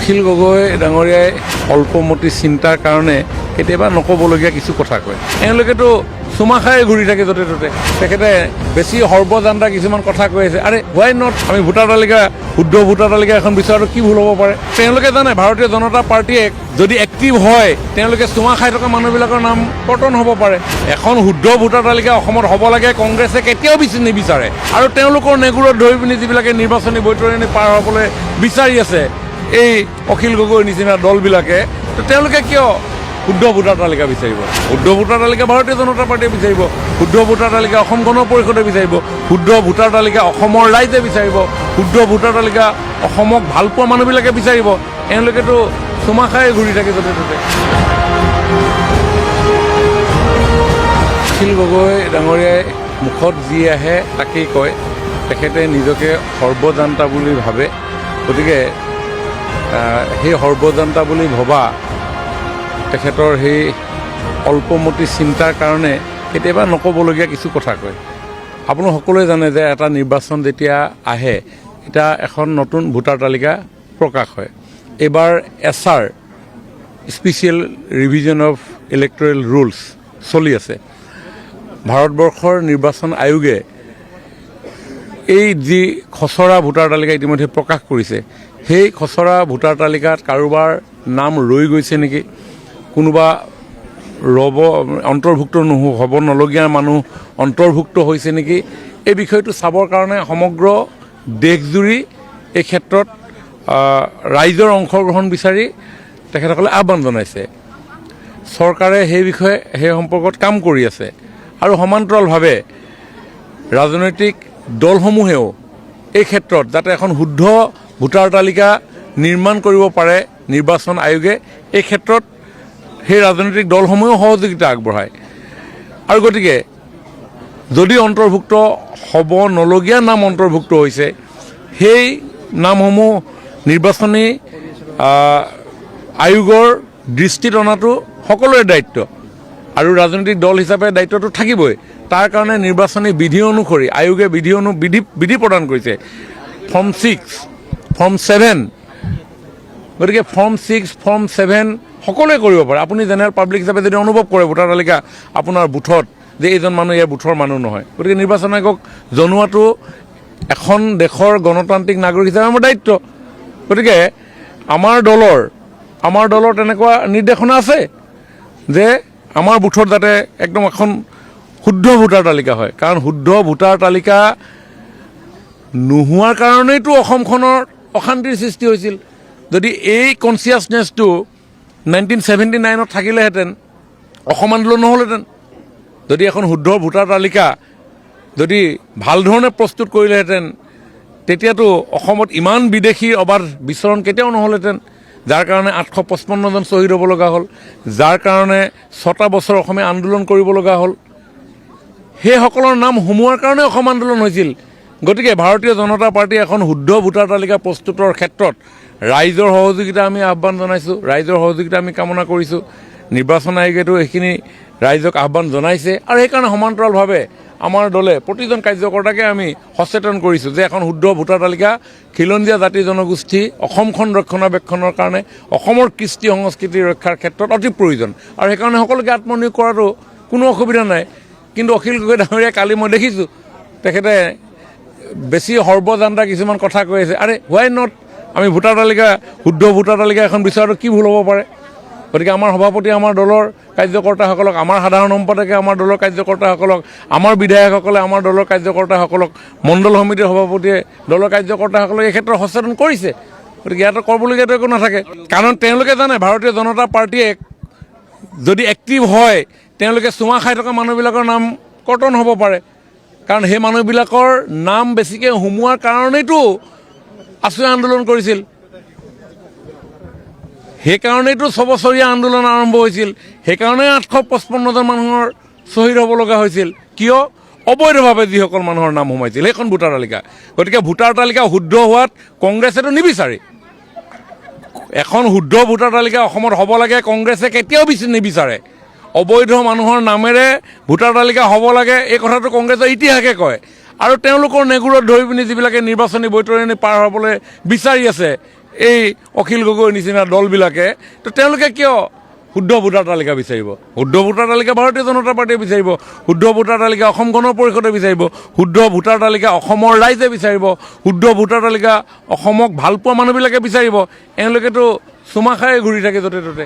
অখিল গগৈ ডাঙৰীয়াই অল্পমতি চিন্তাৰ কাৰণে কেতিয়াবা নক'বলগীয়া কিছু কথা কয়। এওঁলোকেতো চুমা খাই ঘূৰি থাকে য'তে ত'তে। তেখেতে বেছি সৰ্বজান্তা কিছুমান কথা কৈ আছে। আৰে হোৱাই নট আমি ভোটাৰ তালিকা শুদ্ধ ভোটাৰ তালিকা এখন বিচৰাটো কি ভুল হ'ব পাৰে? তেওঁলোকে জানে ভাৰতীয় জনতা পাৰ্টীয়ে যদি এক্টিভ হয় তেওঁলোকে চুমা খাই থকা মানুহবিলাকৰ নাম পতন হ'ব পাৰে। এখন শুদ্ধ ভোটাৰ তালিকা অসমত হ'ব লাগে, কংগ্ৰেছে কেতিয়াও নিবিচাৰে। আৰু তেওঁলোকৰ নেগুৰত ধৰি পিনি যিবিলাকে নিৰ্বাচনী বৈতৰণি পাৰ হ'বলৈ বিচাৰি আছে এই অখিল গগৈৰ নিচিনা দলবিলাকে, তো তেওঁলোকে কিয় শুদ্ধ ভোটাৰ তালিকা বিচাৰিব? শুদ্ধ ভোটাৰ তালিকা ভাৰতীয় জনতা পাৰ্টীয়ে বিচাৰিব, শুদ্ধ ভোটাৰ তালিকা অসম গণ পৰিষদে বিচাৰিব, শুদ্ধ ভোটাৰ তালিকা অসমৰ ৰাইজে বিচাৰিব, শুদ্ধ ভোটাৰ তালিকা অসমক ভালপোৱা মানুহবিলাকে বিচাৰিব। এওঁলোকেতো চুমা খাই ঘূৰি থাকে য'তে ত'তে। অখিল গগৈ ডাঙৰীয়াই মুখত যি আহে তাকেই কয়। তেখেতে নিজকে সৰ্বজান্তা বুলি ভাবে। গতিকে সেই সৰ্বজান্তা বুলি ভবা তেখেতৰ সেই অল্পমতি চিন্তাৰ কাৰণে কেতিয়াবা নক'বলগীয়া কিছু কথা কয়। আপুনি সকলোৱে জানে যে এটা নিৰ্বাচন যেতিয়া আহে এতিয়া এখন নতুন ভোটাৰ তালিকা প্ৰকাশ হয়। এইবাৰ SR special revision of electoral rules চলি আছে। ভাৰতবৰ্ষৰ নিৰ্বাচন আয়োগে এই যি খচৰা ভোটাৰ তালিকা ইতিমধ্যে প্ৰকাশ কৰিছে, সেই খচৰা ভোটাৰ তালিকাত কাৰোবাৰ নাম ৰৈ গৈছে নেকি, কোনোবা অন্তৰ্ভুক্ত হ'ব নলগীয়া মানুহ অন্তৰ্ভুক্ত হৈছে নেকি, এই বিষয়টো চাবৰ কাৰণে সমগ্ৰ দেশজুৰি এই ক্ষেত্ৰত ৰাইজৰ অংশগ্ৰহণ বিচাৰি তেখেতসকলে আহ্বান জনাইছে। চৰকাৰে সেই বিষয়ে সেই সম্পৰ্কত কাম কৰি আছে আৰু সমান্তৰালভাৱে ৰাজনৈতিক দলসমূহেও এই ক্ষেত্ৰত যাতে এখন শুদ্ধ ভোটাৰ তালিকা নিৰ্মাণ কৰিব পাৰে নিৰ্বাচন আয়োগে, এই ক্ষেত্ৰত সেই ৰাজনৈতিক দলসমূহেও সহযোগিতা আগবঢ়ায়। আৰু গতিকে যদি অন্তৰ্ভুক্ত হ'ব নলগীয়া নাম অন্তৰ্ভুক্ত হৈছে, সেই নামসমূহ নিৰ্বাচনী আয়োগৰ দৃষ্টিত অনাটো সকলোৰে দায়িত্ব আৰু ৰাজনৈতিক দল হিচাপে দায়িত্বটো থাকিবই। তাৰ কাৰণে নিৰ্বাচনী বিধি অনুসৰি আয়োগে বিধি প্ৰদান কৰিছে। ফৰ্ম 6, ফৰ্ম 7, গতিকে ফৰ্ম 6, ফৰ্ম 7 সকলোৱে কৰিব পাৰে। আপুনি জেনেৰেল পাব্লিক হিচাপে যদি অনুভৱ কৰে ভোটাৰ তালিকা আপোনাৰ বুথত যে এইজন মানুহ ইয়াৰ বুথৰ মানুহ নহয়, গতিকে নিৰ্বাচন আয়োগক জনোৱাটো এখন দেশৰ গণতান্ত্ৰিক নাগৰিক হিচাপে আমাৰ দায়িত্ব। গতিকে আমাৰ দলৰ তেনেকুৱা নিৰ্দেশনা আছে যে আমাৰ বুথত যাতে একদম এখন শুদ্ধ ভোটাৰ তালিকা হয়। কাৰণ শুদ্ধ ভোটাৰ তালিকা নোহোৱাৰ কাৰণেইতো অসমখনৰ অশান্তিৰ সৃষ্টি হৈছিল। যদি এই কনচিয়াছনেছটো 1979 থাকিলেহেঁতেন অসম আন্দোলন নহ'লহেঁতেন। যদি এখন শুদ্ধ ভোটাৰ তালিকা যদি ভাল ধৰণে প্ৰস্তুত কৰিলেহেঁতেন তেতিয়াতো অসমত ইমান বিদেশীৰ অবাধ বিচৰণ কেতিয়াও নহ'লহেঁতেন, যাৰ কাৰণে 855জন শ্বহীদ হ'ব লগা হ'ল, যাৰ কাৰণে 6টা বছৰ অসমে আন্দোলন কৰিব লগা হ'ল। সেইসকলৰ নাম সোমোৱাৰ কাৰণে অসম আন্দোলন হৈছিল। গতিকে ভাৰতীয় জনতা পাৰ্টীয়ে এখন শুদ্ধ ভোটাৰ তালিকা প্ৰস্তুতৰ ক্ষেত্ৰত ৰাইজৰ সহযোগিতা আমি আহ্বান জনাইছোঁ, ৰাইজৰ সহযোগিতা আমি কামনা কৰিছোঁ। নিৰ্বাচন আয়োগেতো এইখিনি ৰাইজক আহ্বান জনাইছে আৰু সেইকাৰণে সমান্তৰালভাৱে আমাৰ দলে প্ৰতিজন কাৰ্যকৰ্তাকে আমি সচেতন কৰিছোঁ যে এখন শুদ্ধ ভোটাৰ তালিকা খিলঞ্জীয়া জাতি জনগোষ্ঠী অসমখন ৰক্ষণাবেক্ষণৰ কাৰণে অসমৰ কৃষ্টি সংস্কৃতি ৰক্ষাৰ ক্ষেত্ৰত অতি প্ৰয়োজন আৰু সেইকাৰণে সকলোকে আত্মনিয়োগ কৰাটো কোনো অসুবিধা নাই। কিন্তু অখিল গগৈ ডাঙৰীয়া কালি মই দেখিছোঁ তেখেতে বেছি সৰ্বজান্তা কিছুমান কথা কৈ আছে। আৰে হোৱাই নট আমি শুদ্ধ ভোটাৰ তালিকা এখন বিচৰাটো কি ভুল হ'ব পাৰে? গতিকে আমাৰ সভাপতি, আমাৰ দলৰ কাৰ্যকৰ্তাসকলক, আমাৰ সাধাৰণ সম্পাদকে আমাৰ দলৰ কাৰ্যকৰ্তাসকলক, আমাৰ বিধায়কসকলে আমাৰ দলৰ কাৰ্যকৰ্তাসকলক, মণ্ডল সমিতিৰ সভাপতিয়ে দলৰ কাৰ্যকৰ্তাসকলক এই ক্ষেত্ৰত সচেতন কৰিছে। গতিকে ইয়াতো ক'বলগীয়াতো একো নাথাকে। কাৰণ তেওঁলোকে জানে ভাৰতীয় জনতা পাৰ্টীয়ে যদি এক্টিভ হয় তেওঁলোকে চুমা খাই থকা মানুহবিলাকৰ নাম কৰ্তন হ'ব পাৰে। কাৰণ সেই মানুহবিলাকৰ নাম বেছিকৈ সোমোৱাৰ কাৰণেইতো আছুৱে আন্দোলন কৰিছিল, সেইকাৰণেইতো 6 বছৰীয়া আন্দোলন আৰম্ভ হৈছিল, সেইকাৰণে 855জন মানুহৰ শ্বহীদ হ'ব লগা হৈছিল। কিয়? অবৈধভাৱে যিসকল মানুহৰ নাম সোমাইছিল সেইখন ভোটাৰ তালিকা। গতিকে ভোটাৰ তালিকা শুদ্ধ হোৱাত কংগ্ৰেছেতো নিবিচাৰে। এখন শুদ্ধ ভোটাৰ তালিকা অসমত হ'ব লাগে, কংগ্ৰেছে কেতিয়াও নিবিচাৰে। অবৈধ মানুহৰ নামেৰে ভোটাৰ তালিকা হ'ব লাগে এই কথাটো কংগ্ৰেছৰ ইতিহাসে কয়। আৰু তেওঁলোকৰ নেগুৰত ধৰি পিনি যিবিলাকে নিৰ্বাচনী বৈতৰণি পাৰ হ'বলৈ বিচাৰি আছে এই অখিল গগৈৰ নিচিনা দলবিলাকে, তো তেওঁলোকে কিয় শুদ্ধ ভোটাৰ তালিকা বিচাৰিব? শুদ্ধ ভোটাৰ তালিকা ভাৰতীয় জনতা পাৰ্টীয়ে বিচাৰিব, শুদ্ধ ভোটাৰ তালিকা অসম গণ পৰিষদে বিচাৰিব, শুদ্ধ ভোটাৰ তালিকা অসমৰ ৰাইজে বিচাৰিব, শুদ্ধ ভোটাৰ তালিকা অসমক ভালপোৱা মানুহবিলাকে বিচাৰিব। এওঁলোকেতো চুমা খাই ঘূৰি থাকে য'তে ত'তে।